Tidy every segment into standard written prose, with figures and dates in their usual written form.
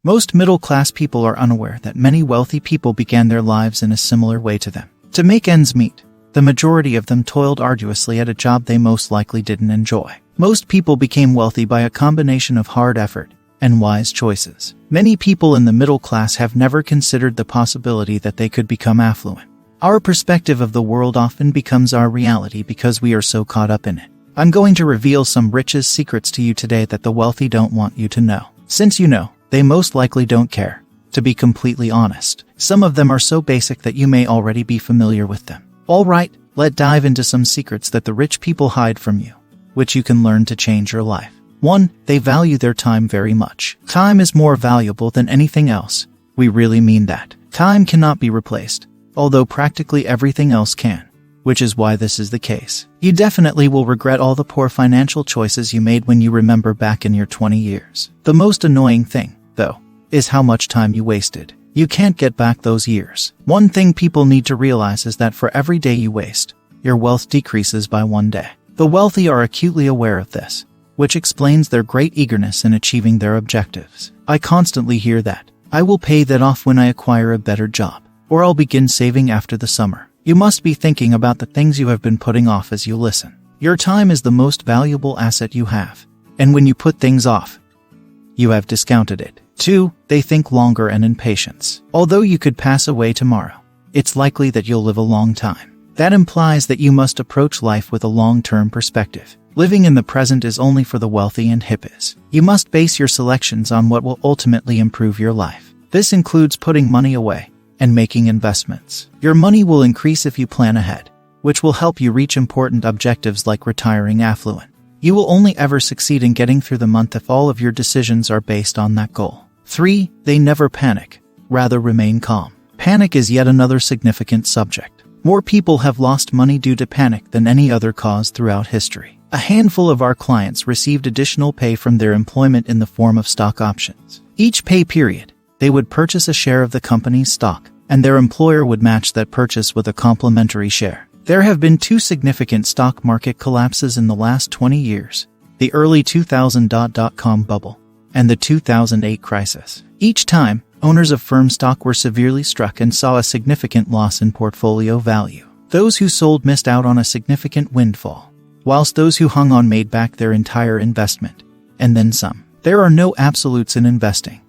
Most middle-class people are unaware that many wealthy people began their lives in a similar way to them. To make ends meet, the majority of them toiled arduously at a job they most likely didn't enjoy. Most people became wealthy by a combination of hard effort and wise choices. Many people in the middle class have never considered the possibility that they could become affluent. Our perspective of the world often becomes our reality because we are so caught up in it. I'm going to reveal some riches secrets to you today that the wealthy don't want you to know. Since you know, they most likely don't care. To be completely honest, some of them are so basic that you may already be familiar with them. Alright, let's dive into some secrets that the rich people hide from you, which you can learn to change your life. 1. They value their time very much. Time is more valuable than anything else. We really mean that. Time cannot be replaced, although practically everything else can, which is why this is the case. You definitely will regret all the poor financial choices you made when you remember back in your 20 years. The most annoying thing, though, is how much time you wasted. You can't get back those years. One thing people need to realize is that for every day you waste, your wealth decreases by 1 day. The wealthy are acutely aware of this, which explains their great eagerness in achieving their objectives. I constantly hear that. I will pay that off when I acquire a better job, or I'll begin saving after the summer. You must be thinking about the things you have been putting off as you listen. Your time is the most valuable asset you have, and when you put things off, you have discounted it. 2. They think longer and in patience. Although you could pass away tomorrow, it's likely that you'll live a long time. That implies that you must approach life with a long-term perspective. Living in the present is only for the wealthy and hippies. You must base your selections on what will ultimately improve your life. This includes putting money away and making investments. Your money will increase if you plan ahead, which will help you reach important objectives like retiring affluent. You will only ever succeed in getting through the month if all of your decisions are based on that goal. 3. They never panic, rather remain calm. Panic is yet another significant subject. More people have lost money due to panic than any other cause throughout history. A handful of our clients received additional pay from their employment in the form of stock options. Each pay period, they would purchase a share of the company's stock, and their employer would match that purchase with a complimentary share. There have been 2 significant stock market collapses in the last 20 years, the early 2000 dot-com bubble and the 2008 crisis. Each time, owners of firm stock were severely struck and saw a significant loss in portfolio value. Those who sold missed out on a significant windfall, whilst those who hung on made back their entire investment, and then some. There are no absolutes in investing,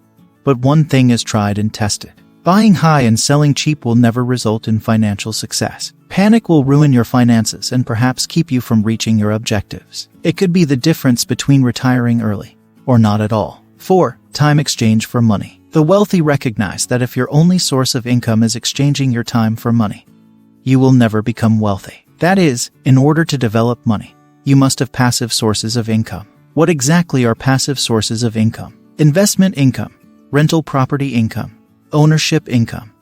but one thing is tried and tested. Buying high and selling cheap will never result in financial success. Panic will ruin your finances and perhaps keep you from reaching your objectives. It could be the difference between retiring early or not at all. 4. Time exchange for money. The wealthy recognize that if your only source of income is exchanging your time for money, you will never become wealthy. That is, in order to develop money, you must have passive sources of income. What exactly are passive sources of income? Investment income, rental property income, ownership income,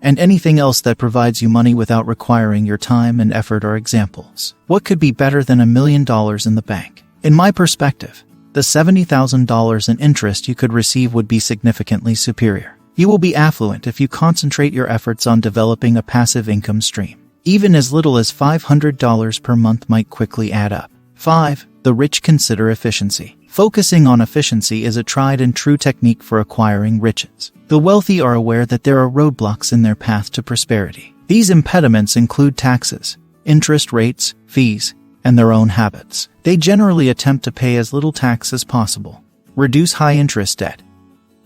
and anything else that provides you money without requiring your time and effort are examples. What could be better than $1 million in the bank? In my perspective, the $70,000 in interest you could receive would be significantly superior. You will be affluent if you concentrate your efforts on developing a passive income stream. Even as little as $500 per month might quickly add up. 5. The rich consider efficiency. Focusing on efficiency is a tried and true technique for acquiring riches. The wealthy are aware that there are roadblocks in their path to prosperity. These impediments include taxes, interest rates, fees, and their own habits. They generally attempt to pay as little tax as possible, reduce high-interest debt,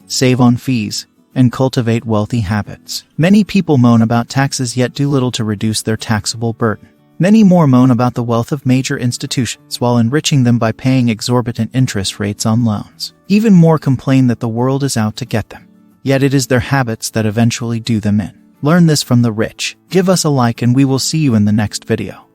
save on fees, and cultivate wealthy habits. Many people moan about taxes yet do little to reduce their taxable burden. Many more moan about the wealth of major institutions while enriching them by paying exorbitant interest rates on loans. Even more complain that the world is out to get them. Yet it is their habits that eventually do them in. Learn this from the rich. Give us a like and we will see you in the next video.